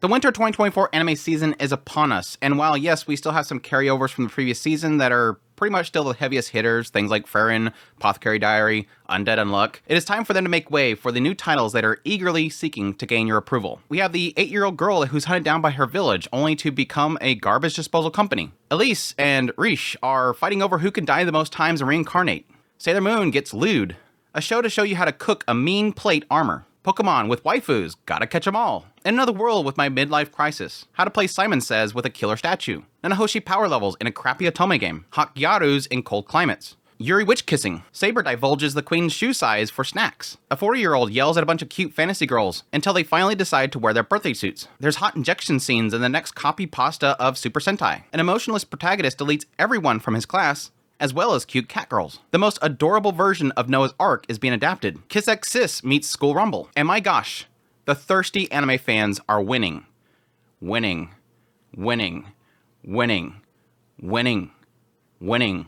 The winter 2024 anime season is upon us, and while yes, we still have some carryovers from the previous season that are pretty much still the heaviest hitters, things like Frieren, Apothecary Diary, Undead Unluck, it is time for them to make way for the new titles that are eagerly seeking to gain your approval. We have the 8-year-old girl who's hunted down by her village only to become a garbage disposal company. Elise and Riche are fighting over who can die the most times and reincarnate. Sailor Moon gets lewd, a show to show you how to cook a mean plate armor. Pokemon with waifus, gotta catch 'em all. In Another World with my midlife crisis. How to play Simon Says with a killer statue. Nanahoshi power levels in a crappy Otome game. Hot Gyarus in cold climates. Yuri witch kissing. Saber divulges the queen's shoe size for snacks. A 40-year-old yells at a bunch of cute fantasy girls until they finally decide to wear their birthday suits. There's hot injection scenes in the next copy pasta of Super Sentai. An emotionless protagonist deletes everyone from his class, as well as cute cat girls. The most adorable version of Noah's Ark is being adapted. Kiss X Sis meets School Rumble. And my gosh, the thirsty anime fans are winning. Winning. Winning. Winning. Winning. Winning.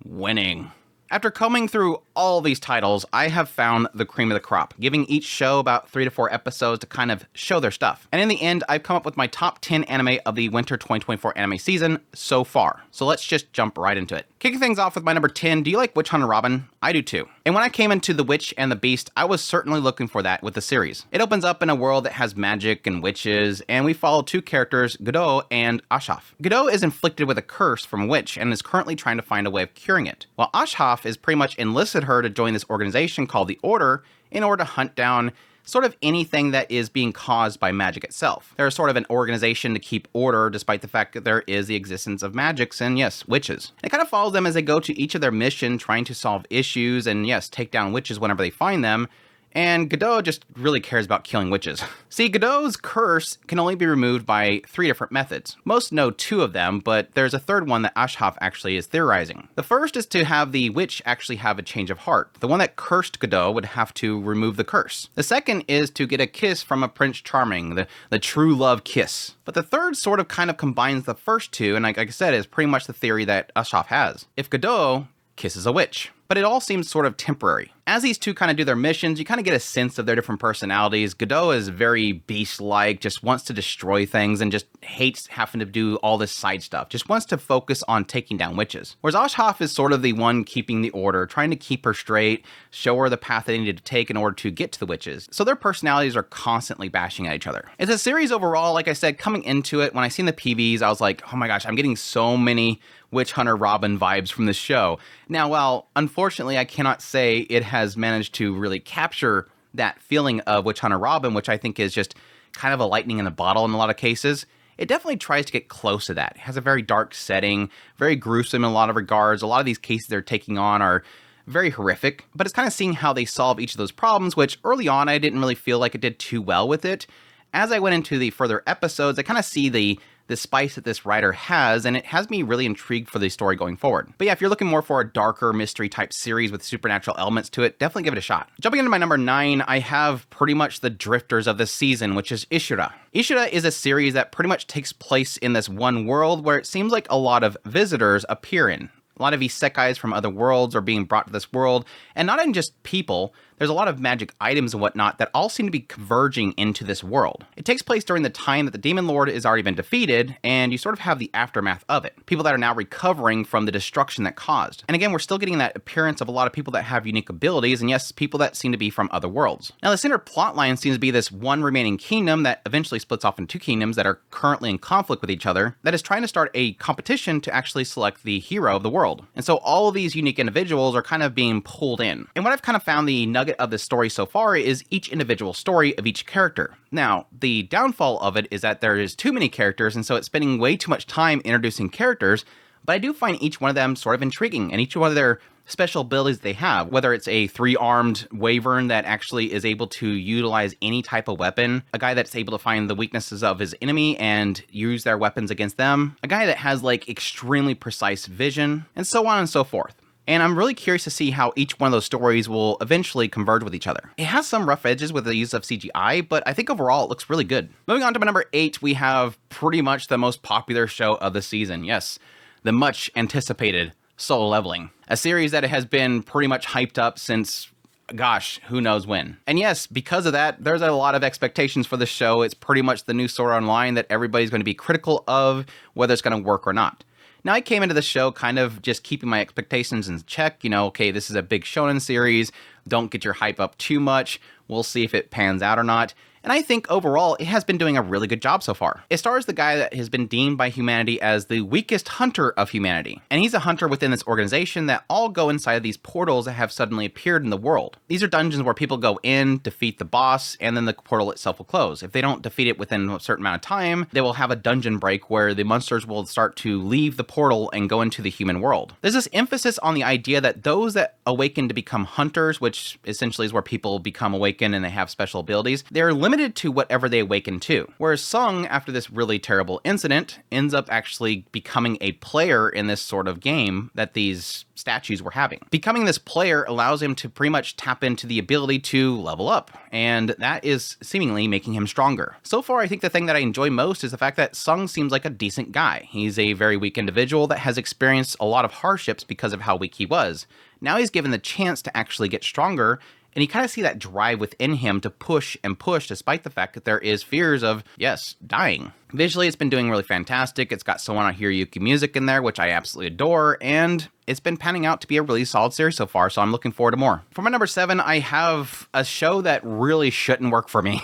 Winning. After combing through all these titles, I have found the cream of the crop, giving each show about 3 to 4 episodes to kind of show their stuff. And in the end, I've come up with my top 10 anime of the winter 2024 anime season so far. So let's just jump right into it. Kicking things off with my number 10, do you like Witch Hunter Robin? I do too. And when I came into The Witch and the Beast, I was certainly looking for that with the series. It opens up in a world that has magic and witches, and we follow two characters, Godot and Ashaf. Godot is inflicted with a curse from a witch and is currently trying to find a way of curing it, while Ashaf is pretty much enlisted her to join this organization called the Order in order to hunt down sort of anything that is being caused by magic itself. They're sort of an organization to keep order despite the fact that there is the existence of magics and yes, witches. It kind of follows them as they go to each of their mission trying to solve issues and yes, take down witches whenever they find them. And Godot just really cares about killing witches. See, Godot's curse can only be removed by 3 different methods. Most know 2 of them, but there's a third one that Ashaf actually is theorizing. The first is to have the witch actually have a change of heart. The one that cursed Godot would have to remove the curse. The second is to get a kiss from a Prince Charming, the true love kiss. But the third sort of kind of combines the first 2, and like I said, is pretty much the theory that Ashaf has. If Godot kisses a witch. But it all seems sort of temporary. As these two kind of do their missions, you kind of get a sense of their different personalities. Godot is very beast-like, just wants to destroy things and just hates having to do all this side stuff. Just wants to focus on taking down witches. Whereas Ashaf is sort of the one keeping the order, trying to keep her straight, show her the path they needed to take in order to get to the witches. So their personalities are constantly bashing at each other. It's a series overall, like I said, coming into it, when I seen the PVs, I was like, oh my gosh, I'm getting so many Witch Hunter Robin vibes from this show. Now, while unfortunately I cannot say it has managed to really capture that feeling of Witch Hunter Robin, which I think is just kind of a lightning in a bottle in a lot of cases, it definitely tries to get close to that. It has a very dark setting, very gruesome in a lot of regards. A lot of these cases they're taking on are very horrific, but it's kind of seeing how they solve each of those problems, which early on I didn't really feel like it did too well with it. As I went into the further episodes, I kind of see the spice that this writer has, and it has me really intrigued for the story going forward. But yeah, if you're looking more for a darker mystery type series with supernatural elements to it, definitely give it a shot. Jumping into my number 9, I have pretty much the drifters of this season, which is Ishura. Ishura is a series that pretty much takes place in this one world where it seems like a lot of visitors appear in. A lot of isekais from other worlds are being brought to this world, and not in just people. There's a lot of magic items and whatnot that all seem to be converging into this world. It takes place during the time that the Demon Lord has already been defeated, and you sort of have the aftermath of it. People that are now recovering from the destruction that caused. And again, we're still getting that appearance of a lot of people that have unique abilities, and yes, people that seem to be from other worlds. Now, the center plotline seems to be this one remaining kingdom that eventually splits off into 2 kingdoms that are currently in conflict with each other, that is trying to start a competition to actually select the hero of the world. And so all of these unique individuals are kind of being pulled in. And what I've kind of found the nugget of this story so far is each individual story of each character. Now, the downfall of it is that there is too many characters, and so it's spending way too much time introducing characters, but I do find each one of them sort of intriguing, and each one of their special abilities they have, whether it's a 3-armed wyvern that actually is able to utilize any type of weapon, a guy that's able to find the weaknesses of his enemy and use their weapons against them, a guy that has like extremely precise vision, and so on and so forth. And I'm really curious to see how each one of those stories will eventually converge with each other. It has some rough edges with the use of CGI, but I think overall it looks really good. Moving on to my number 8, we have pretty much the most popular show of the season. Yes, the much anticipated Solo Leveling. A series that has been pretty much hyped up since gosh, who knows when. And yes, because of that, there's a lot of expectations for the show. It's pretty much the new Sword Art Online that everybody's going to be critical of whether it's going to work or not. Now, I came into the show kind of just keeping my expectations in check. Okay, this is a big shonen series. Don't get your hype up too much. We'll see if it pans out or not. And I think overall, it has been doing a really good job so far. It stars the guy that has been deemed by humanity as the weakest hunter of humanity. And he's a hunter within this organization that all go inside of these portals that have suddenly appeared in the world. These are dungeons where people go in, defeat the boss, and then the portal itself will close. If they don't defeat it within a certain amount of time, they will have a dungeon break where the monsters will start to leave the portal and go into the human world. There's this emphasis on the idea that those that awaken to become hunters, which essentially is where people become awakened and they have special abilities, they're limited to whatever they awaken to. Whereas Sung, after this really terrible incident, ends up actually becoming a player in this sort of game that these statues were having. Becoming this player allows him to pretty much tap into the ability to level up, and that is seemingly making him stronger. So far, I think the thing that I enjoy most is the fact that Sung seems like a decent guy. He's a very weak individual that has experienced a lot of hardships because of how weak he was. Now he's given the chance to actually get stronger, and you kind of see that drive within him to push and push despite the fact that there is fears of, yes, dying. Visually, it's been doing really fantastic. It's got Sawano Hiroyuki music in there, which I absolutely adore, and it's been panning out to be a really solid series so far, so I'm looking forward to more. For my number 7, I have a show that really shouldn't work for me.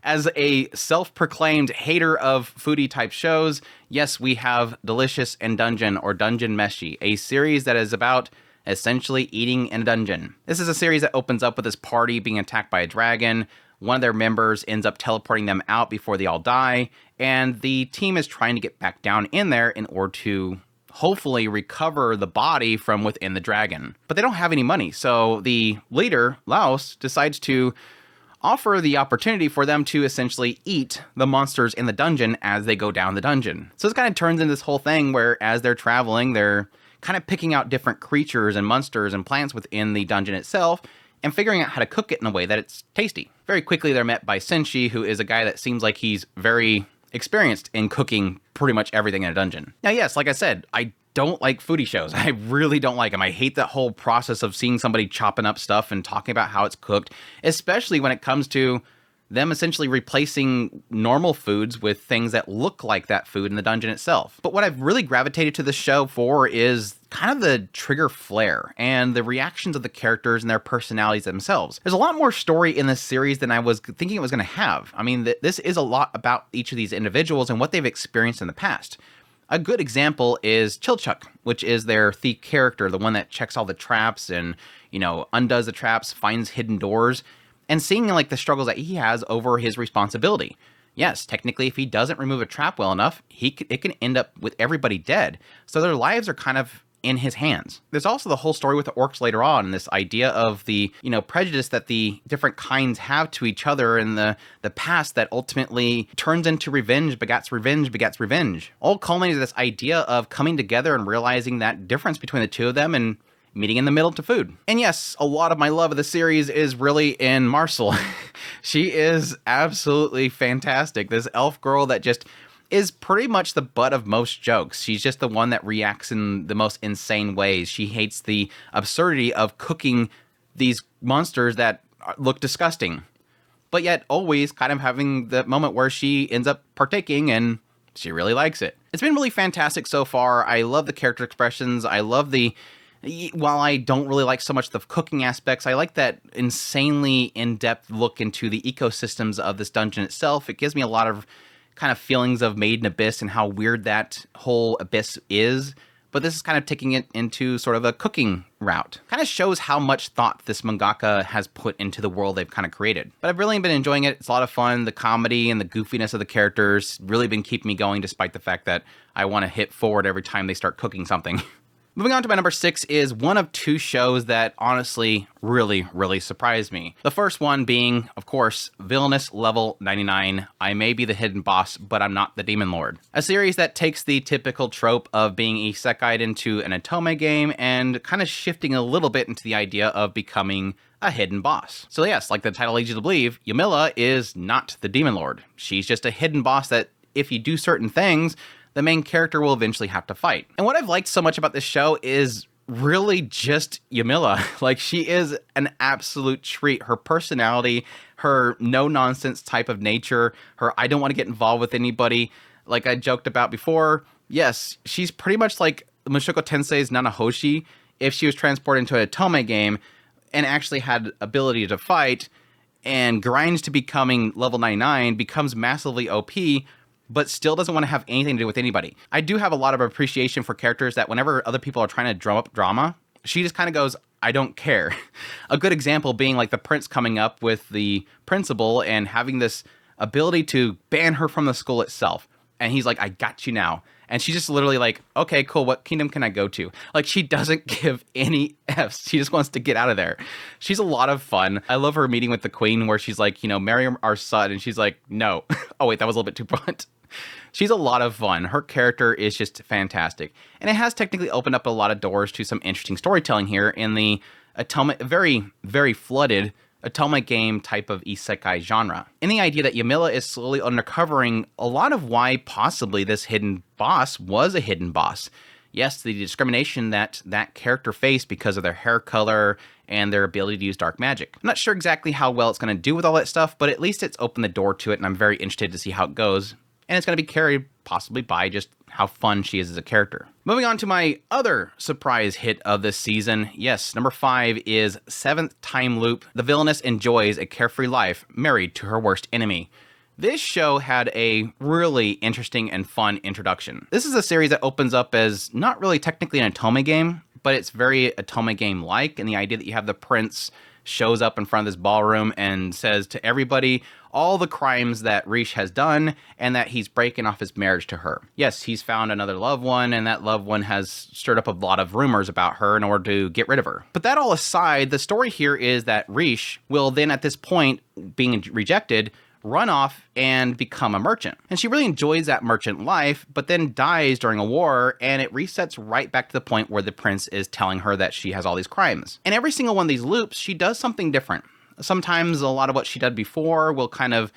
As a self-proclaimed hater of foodie-type shows, yes, we have Delicious in Dungeon, or Dungeon Meshi, a series that is about essentially eating in a dungeon. This is a series that opens up with this party being attacked by a dragon. One of their members ends up teleporting them out before they all die, and the team is trying to get back down in there in order to hopefully recover the body from within the dragon. But they don't have any money, so the leader, Laos, decides to offer the opportunity for them to essentially eat the monsters in the dungeon as they go down the dungeon. So this kind of turns into this whole thing where as they're traveling, they're kind of picking out different creatures and monsters and plants within the dungeon itself and figuring out how to cook it in a way that it's tasty. Very quickly, they're met by Senshi, who is a guy that seems like he's very experienced in cooking pretty much everything in a dungeon. Now, yes, like I said, I don't like foodie shows. I really don't like them. I hate that whole process of seeing somebody chopping up stuff and talking about how it's cooked, especially when it comes to them essentially replacing normal foods with things that look like that food in the dungeon itself. But what I've really gravitated to this show for is kind of the trigger flair and the reactions of the characters and their personalities themselves. There's a lot more story in this series than I was thinking it was going to have. I mean, this is a lot about each of these individuals and what they've experienced in the past. A good example is Chilchuck, which is their thief character, the one that checks all the traps and, undoes the traps, finds hidden doors, and seeing like the struggles that he has over his responsibility. Yes, technically, if he doesn't remove a trap well enough, it can end up with everybody dead. So their lives are kind of in his hands. There's also the whole story with the orcs later on, and this idea of the, prejudice that the different kinds have to each other and the past that ultimately turns into revenge begats revenge begats revenge. All culminating to this idea of coming together and realizing that difference between the two of them and meeting in the middle to food. And yes, a lot of my love of the series is really in Marcel. She is absolutely fantastic. This elf girl that just is pretty much the butt of most jokes. She's just the one that reacts in the most insane ways. She hates the absurdity of cooking these monsters that look disgusting, but yet always kind of having the moment where she ends up partaking and she really likes it. It's been really fantastic so far. I love the character expressions. I love while I don't really like so much the cooking aspects, I like that insanely in-depth look into the ecosystems of this dungeon itself. It gives me a lot of kind of feelings of Made in Abyss and how weird that whole abyss is. But this is kind of taking it into sort of a cooking route. Kind of shows how much thought this mangaka has put into the world they've kind of created. But I've really been enjoying it. It's a lot of fun. The comedy and the goofiness of the characters really been keeping me going despite the fact that I want to hit forward every time they start cooking something. Moving on to my number 6 is one of two shows that honestly really, really surprised me. The first one being, of course, Villainous Level 99. I may be the hidden boss, but I'm not the Demon Lord. A series that takes the typical trope of being isekai'd into an otome game and kind of shifting a little bit into the idea of becoming a hidden boss. So yes, like the title leads you to believe, Yamila is not the Demon Lord. She's just a hidden boss that if you do certain things, the main character will eventually have to fight. And what I've liked so much about this show is really just Yamila. Like, she is an absolute treat. Her personality, her no-nonsense type of nature, her I don't want to get involved with anybody, like I joked about before. Yes, she's pretty much like Mushoku Tensei's Nanahoshi if she was transported into a Otome game and actually had ability to fight and grinds to becoming level 99, becomes massively OP, but still doesn't want to have anything to do with anybody. I do have a lot of appreciation for characters that whenever other people are trying to drum up drama, she just kind of goes, I don't care. A good example being like the prince coming up with the principal and having this ability to ban her from the school itself. And he's like, I got you now. And she's just literally like, okay, cool, what kingdom can I go to? Like, she doesn't give any Fs. She just wants to get out of there. She's a lot of fun. I love her meeting with the queen where she's like, marry our son. And she's like, no. Oh, wait, that was a little bit too blunt. She's a lot of fun. Her character is just fantastic. And it has technically opened up a lot of doors to some interesting storytelling here in the Otome, very, very flooded Otome game type of isekai genre. And the idea that Yamila is slowly uncovering a lot of why possibly this hidden boss was a hidden boss. Yes, the discrimination that that character faced because of their hair color and their ability to use dark magic. I'm not sure exactly how well it's going to do with all that stuff, but at least it's opened the door to it, and I'm very interested to see how it goes. And it's going to be carried possibly by just how fun she is as a character. Moving on to my other surprise hit of this season. Yes, number 5 is Seventh Time Loop. The villainess enjoys a carefree life, married to her worst enemy. This show had a really interesting and fun introduction. This is a series that opens up as not really technically an Otome game, but it's very Otome game-like, and the idea that you have the prince shows up in front of this ballroom and says to everybody all the crimes that Riche has done and that he's breaking off his marriage to her. Yes, he's found another loved one, and that loved one has stirred up a lot of rumors about her in order to get rid of her. But that all aside, the story here is that Riche will then at this point, being rejected, run off and become a merchant. And she really enjoys that merchant life, but then dies during a war, and it resets right back to the point where the prince is telling her that she has all these crimes. And every single one of these loops, she does something different. Sometimes a lot of what she did before will kind of,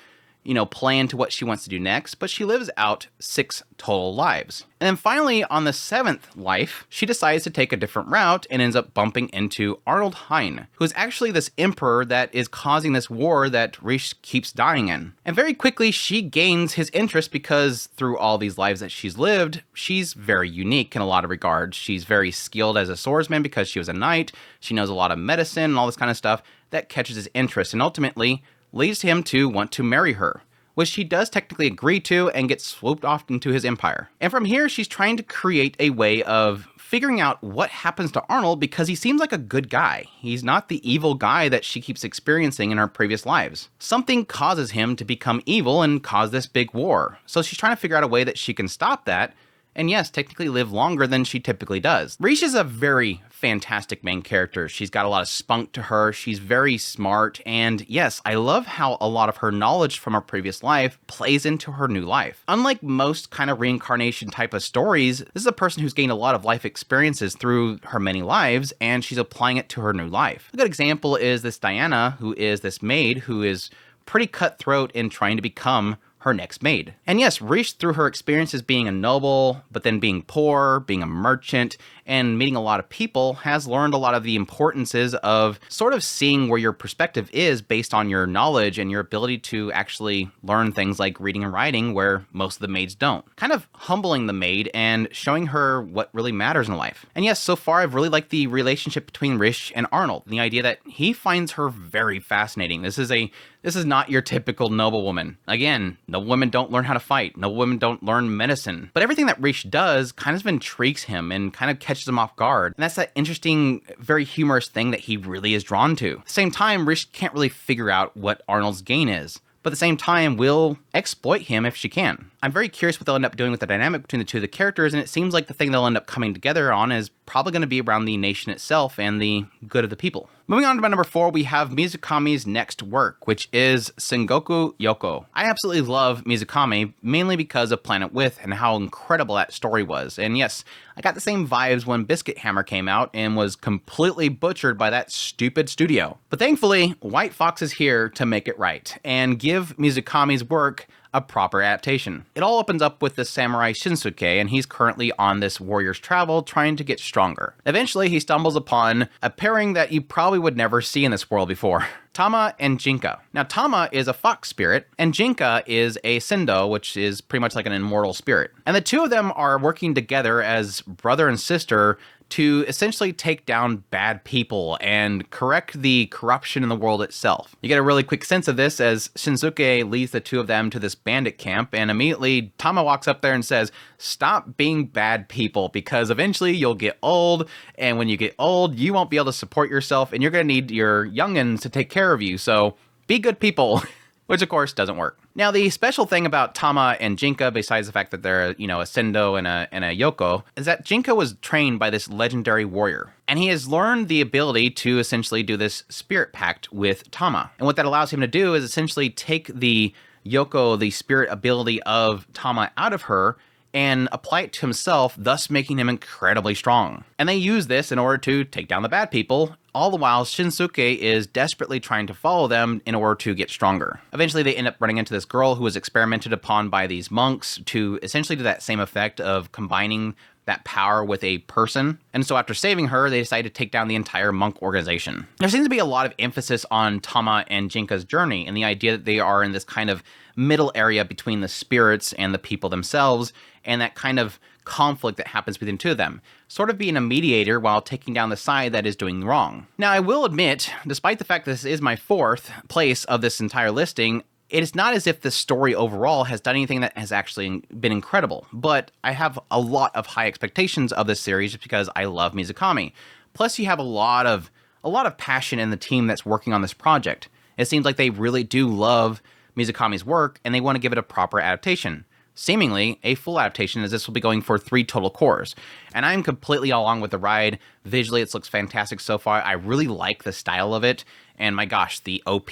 play into what she wants to do next, but she lives out 6 total lives. And then finally, on the 7th life, she decides to take a different route and ends up bumping into Arnold Hein, who is actually this emperor that is causing this war that Riche keeps dying in. And very quickly, she gains his interest because through all these lives that she's lived, she's very unique in a lot of regards. She's very skilled as a swordsman because she was a knight. She knows a lot of medicine and all this kind of stuff that catches his interest and ultimately leads him to want to marry her, which she does technically agree to and gets swooped off into his empire. And from here, she's trying to create a way of figuring out what happens to Arnold because he seems like a good guy. He's not the evil guy that she keeps experiencing in her previous lives. Something causes him to become evil and cause this big war. So she's trying to figure out a way that she can stop that and yes, technically live longer than she typically does. Riche is a very fantastic main character. She's got a lot of spunk to her. She's very smart. And yes, I love how a lot of her knowledge from her previous life plays into her new life. Unlike most kind of reincarnation type of stories, this is a person who's gained a lot of life experiences through her many lives, and she's applying it to her new life. A good example is this Diana, who is this maid who is pretty cutthroat in trying to become her next maid. And yes, Riche, through her experiences being a noble, but then being poor, being a merchant, and meeting a lot of people, has learned a lot of the importances of sort of seeing where your perspective is based on your knowledge and your ability to actually learn things like reading and writing where most of the maids don't. Kind of humbling the maid and showing her what really matters in life. And yes, so far I've really liked the relationship between Riche and Arnold. The idea that he finds her very fascinating. This is not your typical noblewoman. Again, noblewomen don't learn how to fight. Noblewomen don't learn medicine. But everything that Riche does kind of intrigues him and kind of catches him off guard. And that's that interesting, very humorous thing that he really is drawn to. At the same time, Riche can't really figure out what Arnold's gain is, but at the same time will exploit him if she can. I'm very curious what they'll end up doing with the dynamic between the two of the characters, and it seems like the thing they'll end up coming together on is probably going to be around the nation itself and the good of the people. Moving on to my number 4, we have Mizukami's next work, which is Sengoku Yoko. I absolutely love Mizukami, mainly because of Planet With and how incredible that story was. And yes, I got the same vibes when Biscuit Hammer came out and was completely butchered by that stupid studio. But thankfully, White Fox is here to make it right and give Mizukami's work a proper adaptation. It all opens up with the samurai Shinsuke, and he's currently on this warrior's travel trying to get stronger. Eventually, he stumbles upon a pairing that you probably would never see in this world before. Tama and Jinka. Now, Tama is a fox spirit, and Jinka is a Sendo, which is pretty much like an immortal spirit. And the two of them are working together as brother and sister to essentially take down bad people and correct the corruption in the world itself. You get a really quick sense of this as Shinsuke leads the two of them to this bandit camp, and immediately Tama walks up there and says, "Stop being bad people, because eventually you'll get old, and when you get old, you won't be able to support yourself, and you're going to need your youngins to take care of you, so be good people." Which, of course, doesn't work. Now, the special thing about Tama and Jinka, besides the fact that they're, a Sendo and a Yoko, is that Jinka was trained by this legendary warrior. And he has learned the ability to essentially do this spirit pact with Tama. And what that allows him to do is essentially take the Yoko, the spirit ability of Tama, out of her and apply it to himself, thus making him incredibly strong. And they use this in order to take down the bad people, all the while Shinsuke is desperately trying to follow them in order to get stronger. Eventually they end up running into this girl who was experimented upon by these monks to essentially do that same effect of combining that power with a person. And so after saving her, they decide to take down the entire monk organization. There seems to be a lot of emphasis on Tama and Jinka's journey and the idea that they are in this kind of middle area between the spirits and the people themselves, and that kind of conflict that happens between the two of them, sort of being a mediator while taking down the side that is doing wrong. Now, I will admit, despite the fact that this is my fourth place of this entire listing, it is not as if the story overall has done anything that has actually been incredible, but I have a lot of high expectations of this series just because I love Mizukami. Plus, you have a lot of passion in the team that's working on this project. It seems like they really do love Mizukami's work, and they want to give it a proper adaptation. Seemingly a full adaptation, as this will be going for 3 total cores. And I'm completely along with the ride. Visually, it looks fantastic so far. I really like the style of it. And my gosh, the OP.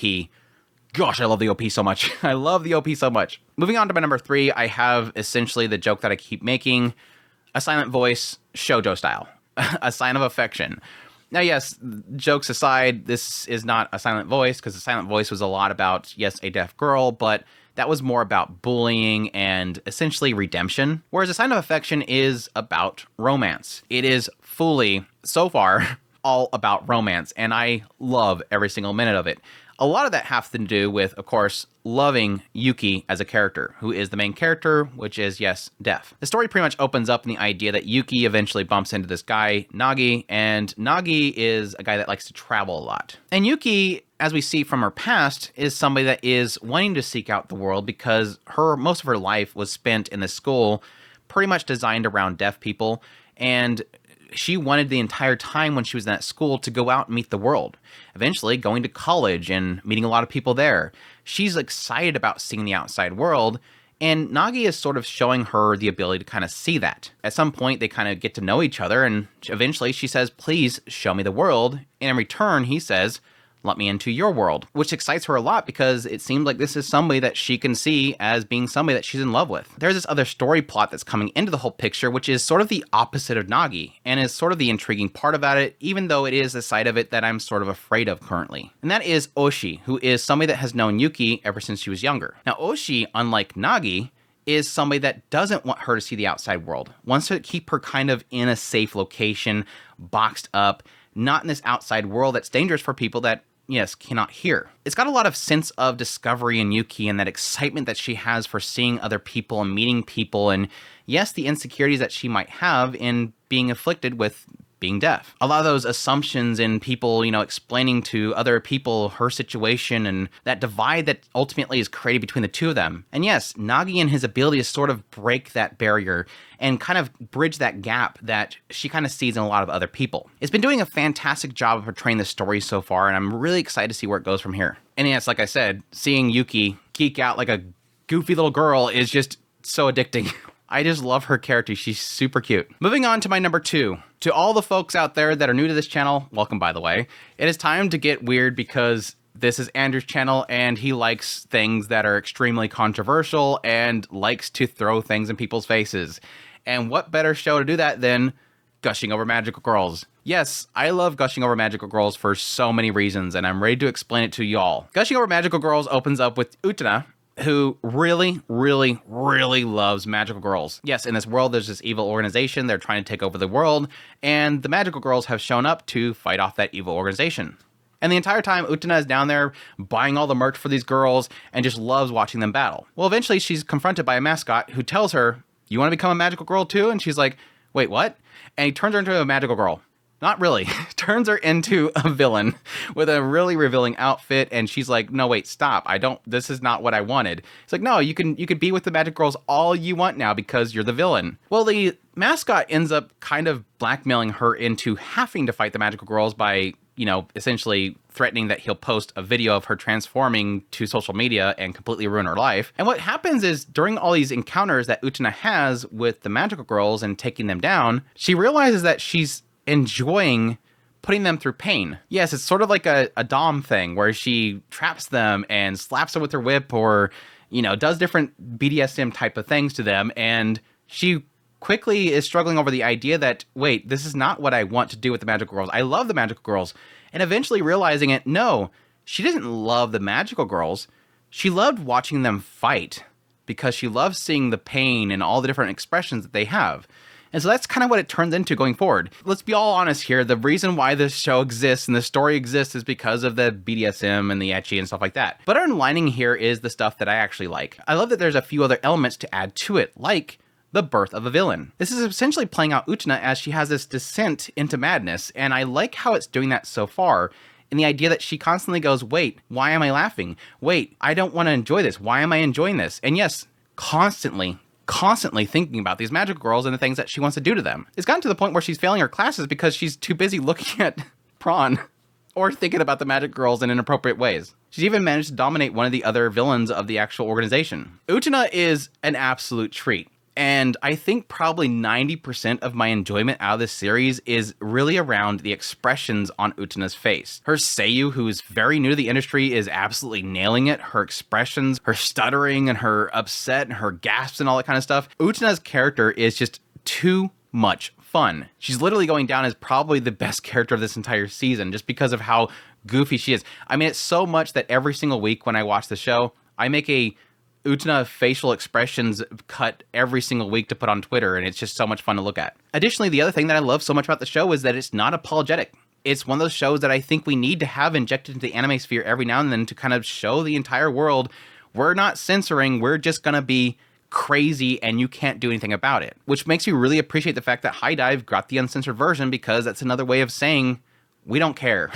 Gosh, I love the OP so much. I love the OP so much. Moving on to my number 3, I have essentially the joke that I keep making. A silent voice, shoujo style. A sign of affection. Now, yes, jokes aside, this is not a silent voice, because the silent voice was a lot about, yes, a deaf girl, but that was more about bullying and essentially redemption, whereas A Sign of Affection is about romance. It is fully, so far, all about romance, and I love every single minute of it. A lot of that has to do with, of course, loving Yuki as a character, who is the main character, which is, yes, deaf. The story pretty much opens up in the idea that Yuki eventually bumps into this guy, Nagi, and Nagi is a guy that likes to travel a lot. And Yuki, as we see from her past, is somebody that is wanting to seek out the world because most of her life was spent in this school pretty much designed around deaf people, and she wanted the entire time when she was in that school to go out and meet the world. Eventually going to college and meeting a lot of people there. She's excited about seeing the outside world, and Nagi is sort of showing her the ability to kind of see that. At some point, they kind of get to know each other, and eventually she says, "Please show me the world." And in return, he says, "Let me into your world," which excites her a lot because it seems like this is somebody that she can see as being somebody that she's in love with. There's this other story plot that's coming into the whole picture, which is sort of the opposite of Nagi, and is sort of the intriguing part about it, even though it is the side of it that I'm sort of afraid of currently. And that is Oshi, who is somebody that has known Yuki ever since she was younger. Now, Oshi, unlike Nagi, is somebody that doesn't want her to see the outside world, wants to keep her kind of in a safe location, boxed up, not in this outside world that's dangerous for people that, yes, cannot hear. It's got a lot of sense of discovery in Yuki and that excitement that she has for seeing other people and meeting people, and yes, the insecurities that she might have in being afflicted with being deaf. A lot of those assumptions in people, explaining to other people her situation and that divide that ultimately is created between the two of them. And yes, Nagi and his ability to sort of break that barrier and kind of bridge that gap that she kind of sees in a lot of other people. It's been doing a fantastic job of portraying the story so far, and I'm really excited to see where it goes from here. And yes, like I said, seeing Yuki geek out like a goofy little girl is just so addicting. I just love her character. She's super cute. Moving on to my number 2. To all the folks out there that are new to this channel, welcome by the way, it is time to get weird because this is Andrew's channel and he likes things that are extremely controversial and likes to throw things in people's faces. And what better show to do that than gushing over magical girls? Yes, I love gushing over magical girls for so many reasons, and I'm ready to explain it to y'all. Gushing over magical girls opens up with Utena, who really, really, really loves magical girls. Yes, in this world, there's this evil organization. They're trying to take over the world, and the magical girls have shown up to fight off that evil organization. And the entire time, Utena is down there buying all the merch for these girls and just loves watching them battle. Well, eventually she's confronted by a mascot who tells her, "You want to become a magical girl too?" And she's like, "Wait, what?" And he turns her into a magical girl. Not really. Turns her into a villain with a really revealing outfit, and she's like, "No, wait, stop. This is not what I wanted." It's like, "No, you could be with the magic girls all you want now because you're the villain." Well, the mascot ends up kind of blackmailing her into having to fight the magical girls by, essentially threatening that he'll post a video of her transforming to social media and completely ruin her life. And what happens is during all these encounters that Utena has with the magical girls and taking them down, she realizes that she's enjoying putting them through pain. Yes, it's sort of like a Dom thing where she traps them and slaps them with her whip or, does different BDSM type of things to them. And she quickly is struggling over the idea that, wait, this is not what I want to do with the magical girls. I love the magical girls. And eventually realizing it, no, she didn't love the magical girls. She loved watching them fight because she loves seeing the pain and all the different expressions that they have. And so that's kind of what it turns into going forward. Let's be all honest here. The reason why this show exists and the story exists is because of the BDSM and the ecchi and stuff like that. But our lining here is the stuff that I actually like. I love that there's a few other elements to add to it, like the birth of a villain. This is essentially playing out Utena as she has this descent into madness, and I like how it's doing that so far. And the idea that she constantly goes, wait, why am I laughing? Wait, I don't want to enjoy this. Why am I enjoying this? And yes, constantly thinking about these magical girls and the things that she wants to do to them. It's gotten to the point where she's failing her classes because she's too busy looking at prawn or thinking about the magic girls in inappropriate ways. She's even managed to dominate one of the other villains of the actual organization. Utena is an absolute treat. And I think probably 90% of my enjoyment out of this series is really around the expressions on Utena's face. Her Seiyu, who's very new to the industry, is absolutely nailing it. Her expressions, her stuttering and her upset and her gasps and all that kind of stuff. Utena's character is just too much fun. She's literally going down as probably the best character of this entire season just because of how goofy she is. I mean, it's so much that every single week when I watch the show, I make a Utena facial expressions cut every single week to put on Twitter, and it's just so much fun to look at. Additionally, the other thing that I love so much about the show is that it's not apologetic. It's one of those shows that I think we need to have injected into the anime sphere every now and then to kind of show the entire world, we're not censoring, we're just gonna be crazy and you can't do anything about it. Which makes me really appreciate the fact that High Dive got the uncensored version, because that's another way of saying, we don't care.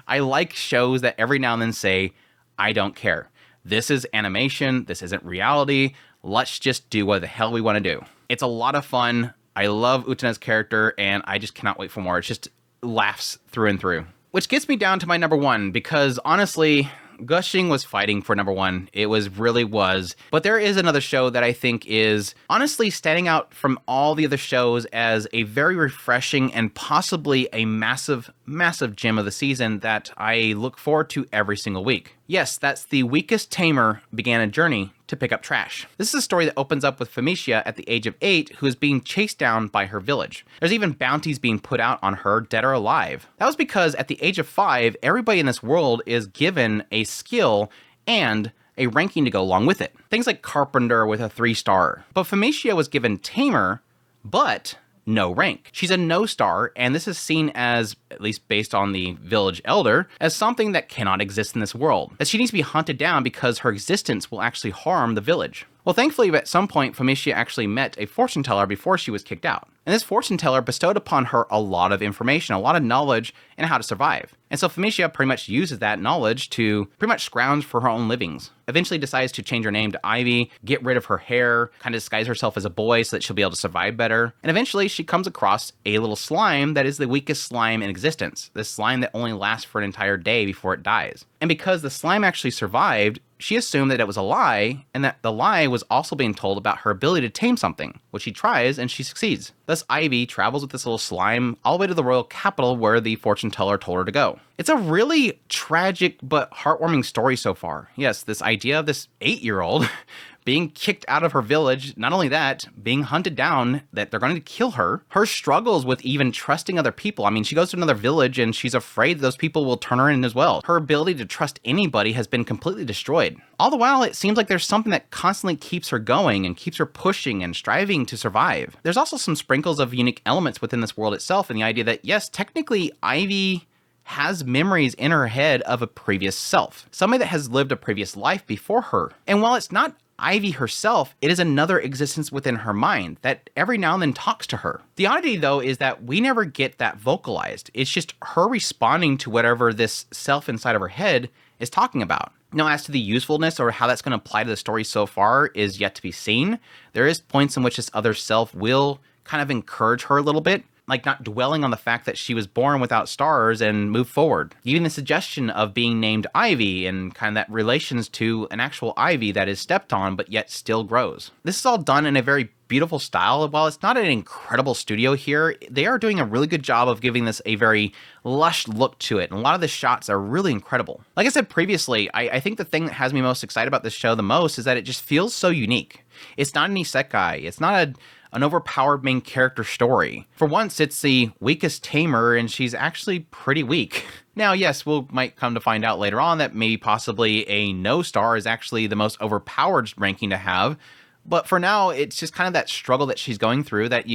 I like shows that every now and then say, I don't care. This is animation. This isn't reality. Let's just do what the hell we want to do. It's a lot of fun. I love Utena's character, and I just cannot wait for more. It's just laughs through and through. Which gets me down to my number one, because honestly, Gushing was fighting for number one. It really was. But there is another show that I think is honestly standing out from all the other shows as a very refreshing and possibly a massive, massive gem of the season that I look forward to every single week. Yes, that's The Weakest Tamer Began a Journey to Pick Up Trash. This is a story that opens up with Famicia at the age of 8, who is being chased down by her village. There's even bounties being put out on her, dead or alive. That was because at the age of 5, everybody in this world is given a skill and a ranking to go along with it. Things like Carpenter with a 3-star. But Famicia was given Tamer, but no rank. She's a no star, and this is seen as, at least based on the village elder, as something that cannot exist in this world. That she needs to be hunted down because her existence will actually harm the village. Well, thankfully, at some point, Famicia actually met a fortune teller before she was kicked out. And this fortune teller bestowed upon her a lot of information, a lot of knowledge, and how to survive. And so Famicia pretty much uses that knowledge to pretty much scrounge for her own livings. Eventually decides to change her name to Ivy, get rid of her hair, kind of disguise herself as a boy so that she'll be able to survive better. And eventually she comes across a little slime that is the weakest slime in existence. This slime that only lasts for an entire day before it dies. And because the slime actually survived, she assumed that it was a lie, and that the lie was also being told about her ability to tame something, which she tries and she succeeds. Thus, Ivy travels with this little slime all the way to the royal capital where the fortune teller told her to go. It's a really tragic but heartwarming story so far. Yes, this idea of this 8-year-old being kicked out of her village. Not only that, being hunted down, that they're going to kill her. Her struggles with even trusting other people. I mean, she goes to another village and she's afraid those people will turn her in as well. Her ability to trust anybody has been completely destroyed. All the while, it seems like there's something that constantly keeps her going and keeps her pushing and striving to survive. There's also some sprinkles of unique elements within this world itself, and the idea that, yes, technically, Ivy has memories in her head of a previous self, somebody that has lived a previous life before her. And while it's not Ivy herself, it is another existence within her mind that every now and then talks to her. The oddity, though, is that we never get that vocalized. It's just her responding to whatever this self inside of her head is talking about. Now, as to the usefulness or how that's going to apply to the story so far is yet to be seen. There is points in which this other self will kind of encourage her a little bit, like not dwelling on the fact that she was born without stars and move forward. Even the suggestion of being named Ivy and kind of that relations to an actual ivy that is stepped on but yet still grows. This is all done in a very beautiful style. While it's not an incredible studio here, they are doing a really good job of giving this a very lush look to it. And a lot of the shots are really incredible. Like I said previously, I think the thing that has me most excited about this show the most is that it just feels so unique. It's not an isekai. It's not an overpowered main character story. For once, it's the weakest tamer, and she's actually pretty weak. Now, yes, might come to find out later on that maybe possibly a no star is actually the most overpowered ranking to have. But for now, it's just kind of that struggle that she's going through that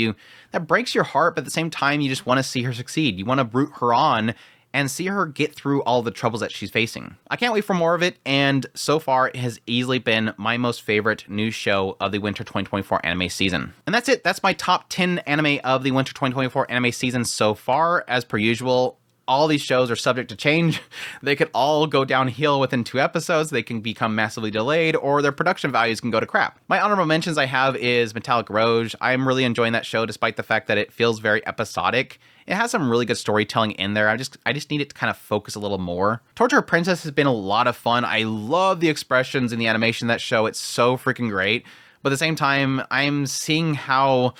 breaks your heart, but at the same time, you just want to see her succeed. You want to root her on and see her get through all the troubles that she's facing. I can't wait for more of it, and so far it has easily been my most favorite new show of the Winter 2024 anime season. And that's it. That's my top 10 anime of the Winter 2024 anime season so far. As per usual, all these shows are subject to change. They could all go downhill within 2 episodes. They can become massively delayed, or their production values can go to crap. My honorable mentions I have is Metallic Rouge. I'm really enjoying that show despite the fact that it feels very episodic. It has some really good storytelling in there. I just need it to kind of focus a little more. Torture Princess has been a lot of fun. I love the expressions in the animation of that show. It's so freaking great. But at the same time, I'm seeing how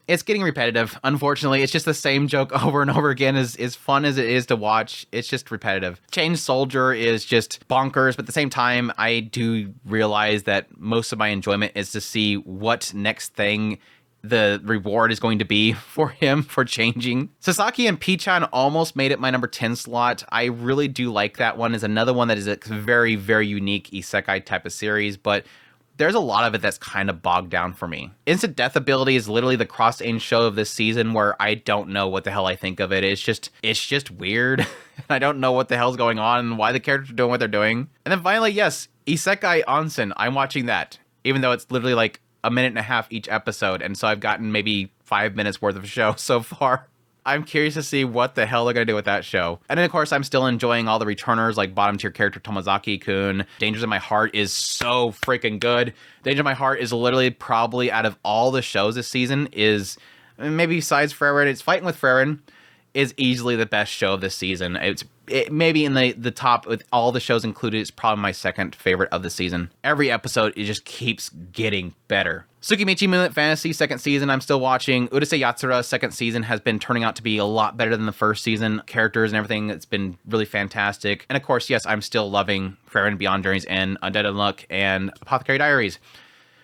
it's getting repetitive. Unfortunately, it's just the same joke over and over again. As fun as it is to watch, it's just repetitive. Chain Soldier is just bonkers, but at the same time, I do realize that most of my enjoyment is to see what next thing the reward is going to be for him for changing. Sasaki and Pichan almost made it my number 10 slot. I really do like that one. Is another one that is a very, very unique isekai type of series, but there's a lot of it that's kind of bogged down for me. Instant Death Ability is literally the cross-aim show of this season where I don't know what the hell I think of it. It's just weird. I don't know what the hell's going on and why the characters are doing what they're doing. And then finally, yes, Isekai Onsen. I'm watching that, even though it's literally like a minute and a half each episode, and so I've gotten maybe 5 minutes worth of show so far. I'm curious to see what the hell they're going to do with that show. And then, of course, I'm still enjoying all the returners, like bottom-tier character Tomazaki-kun. Dangers in My Heart is so freaking good. Danger in My Heart is literally probably, out of all the shows this season, is maybe besides Frieren, it's Fighting with Frieren, is easily the best show of this season. It maybe in the top with all the shows included. It's probably my second favorite of the season. Every episode, it just keeps getting better. Tsukimichi Moonlit Fantasy, second season, I'm still watching. Urusei Yatsura, second season, has been turning out to be a lot better than the first season. Characters and everything, it's been really fantastic. And of course, yes, I'm still loving Frieren Beyond Journey's End, Undead Unluck, and Apothecary Diaries.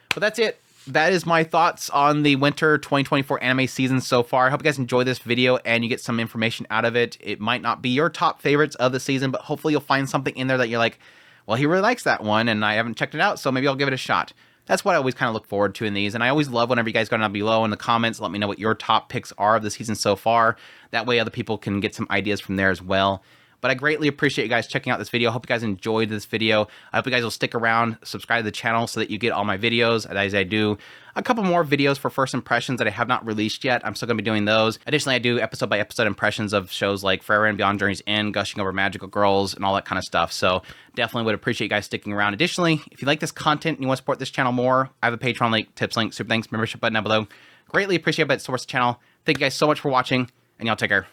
But that's it. That is my thoughts on the Winter 2024 anime season so far. I hope you guys enjoy this video and you get some information out of it. It might not be your top favorites of the season, but hopefully you'll find something in there that you're like, well, he really likes that one and I haven't checked it out, so maybe I'll give it a shot. That's what I always kind of look forward to in these, and I always love whenever you guys go down below in the comments, let me know what your top picks are of the season so far. That way other people can get some ideas from there as well. But I greatly appreciate you guys checking out this video. I hope you guys enjoyed this video. I hope you guys will stick around, subscribe to the channel so that you get all my videos as I do a couple more videos for first impressions that I have not released yet. I'm still going to be doing those. Additionally, I do episode by episode impressions of shows like Frieren Beyond Journey's End, gushing over Magical Girls, and all that kind of stuff. So definitely would appreciate you guys sticking around. Additionally, if you like this content and you want to support this channel more, I have a Patreon link, tips link, super thanks, membership button down below. Greatly appreciate it. Support the channel. Thank you guys so much for watching, and y'all take care.